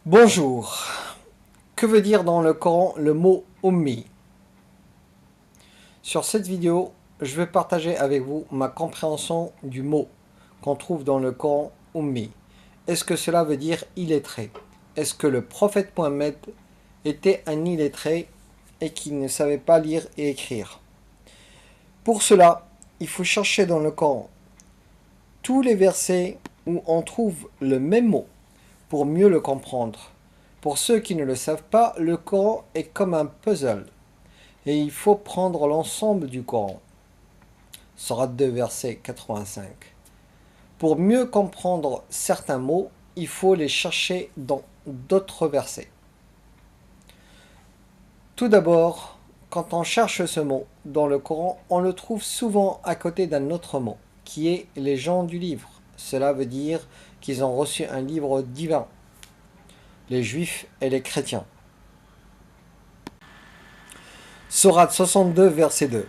Bonjour. Que veut dire dans le Coran le mot Ummi? Sur cette vidéo, je vais partager avec vous ma compréhension du mot qu'on trouve dans le Coran Ummi. Est-ce que cela veut dire illettré? Est-ce que le prophète Mohammed était un illettré et qui ne savait pas lire et écrire? Pour cela, il faut chercher dans le Coran tous les versets où on trouve le même mot pour mieux le comprendre. Pour ceux qui ne le savent pas, le Coran est comme un puzzle et il faut prendre l'ensemble du Coran. Sourate 2, verset 85. Pour mieux comprendre certains mots, il faut les chercher dans d'autres versets. Tout d'abord, quand on cherche ce mot dans le Coran, on le trouve souvent à côté d'un autre mot, qui est les gens du livre. Cela veut dire qu'ils ont reçu un livre divin, les juifs et les chrétiens. Sourate 62, verset 2.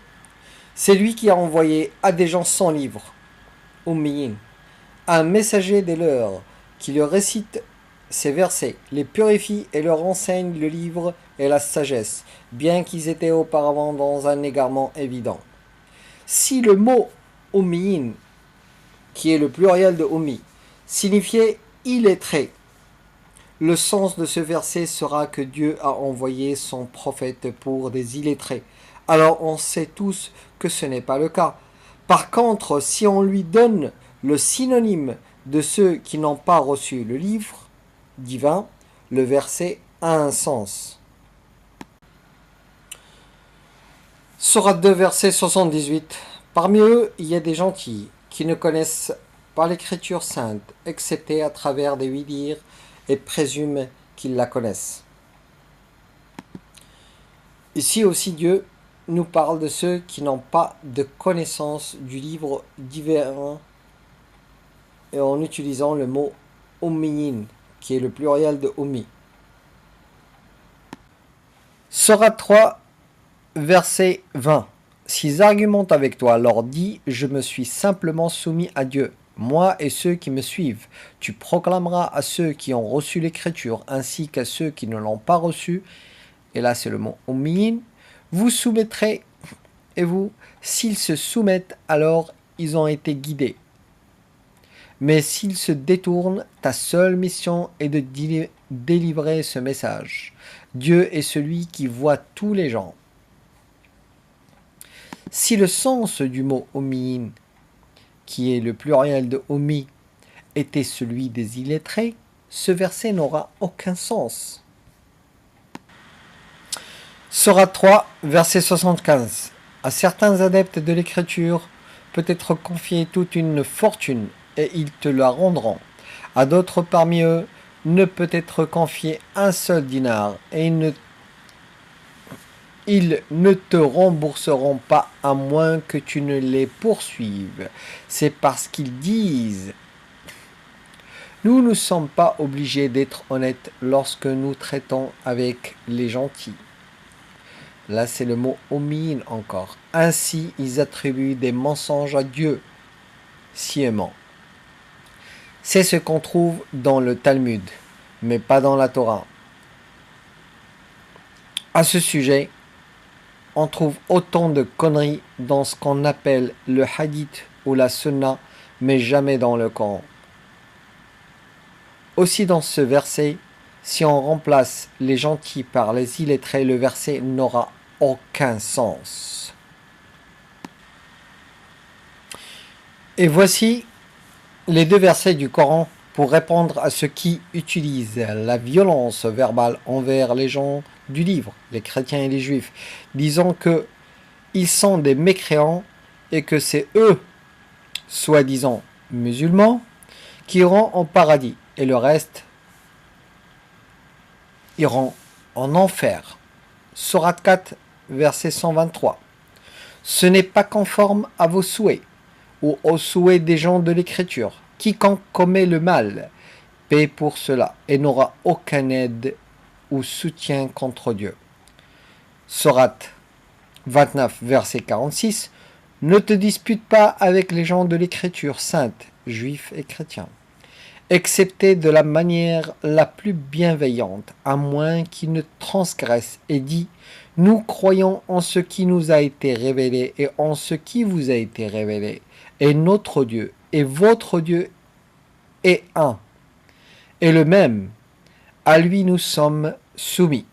C'est lui qui a envoyé à des gens sans livre, Ummiyin, un messager des leurs, qui leur récite ces versets, les purifie et leur enseigne le livre et la sagesse, bien qu'ils étaient auparavant dans un égarement évident. Si le mot Ummiyin, qui est le pluriel de Ummi, signifiait illettré, le sens de ce verset sera que Dieu a envoyé son prophète pour des illettrés. Alors on sait tous que ce n'est pas le cas. Par contre, si on lui donne le synonyme de ceux qui n'ont pas reçu le livre divin, le verset a un sens. Sourate 2, verset 78. Parmi eux, il y a des gentils qui ne connaissent pas l'écriture sainte, excepté à travers des oui-dire, et présument qu'ils la connaissent. Ici aussi Dieu nous parle de ceux qui n'ont pas de connaissance du livre divin et en utilisant le mot Ummiyin, qui est le pluriel de Ummi. Sourate 3, verset 20. S'ils argumentent avec toi, leur dis, je me suis simplement soumis à Dieu, moi et ceux qui me suivent. Tu proclameras à ceux qui ont reçu l'écriture, ainsi qu'à ceux qui ne l'ont pas reçue, et là c'est le mot Ummiyin, vous soumettrez, et vous, s'ils se soumettent, alors ils ont été guidés. Mais s'ils se détournent, ta seule mission est de délivrer ce message. Dieu est celui qui voit tous les gens. Si le sens du mot Ummiyin, qui est le pluriel de Ummi, était celui des illettrés, ce verset n'aura aucun sens. Sourate 3, verset 75. À certains adeptes de l'écriture peut être confiée toute une fortune, et ils te la rendront. À d'autres parmi eux ne peut être confié un seul dinar, et ils ne te rembourseront pas à moins que tu ne les poursuives. C'est parce qu'ils disent: nous ne sommes pas obligés d'être honnêtes lorsque nous traitons avec les gentils. Là, c'est le mot Ummiyin encore. Ainsi, ils attribuent des mensonges à Dieu, sciemment. C'est ce qu'on trouve dans le Talmud, mais pas dans la Torah. À ce sujet, on trouve autant de conneries dans ce qu'on appelle le hadith ou la sunna, mais jamais dans le Coran. Aussi dans ce verset, si on remplace les gentils par les illettrés, le verset n'aura aucun sens. Et voici les deux versets du Coran pour répondre à ceux qui utilisent la violence verbale envers les gens du livre, les chrétiens et les juifs, disant que ils sont des mécréants et que c'est eux, soi-disant musulmans, qui iront au paradis et le reste iront en enfer. Sourate 4, verset 123. Ce n'est pas conforme à vos souhaits ou aux souhaits des gens de l'écriture. Quiconque commet le mal paie pour cela et n'aura aucune aide ou soutien contre Dieu. Sourate 29, verset 46. Ne te dispute pas avec les gens de l'écriture sainte, juifs et chrétiens. excepté de la manière la plus bienveillante, à moins qu'il ne transgresse et dit, nous croyons en ce qui nous a été révélé et en ce qui vous a été révélé, et notre Dieu et votre Dieu est un, et le même, à lui nous sommes soumis.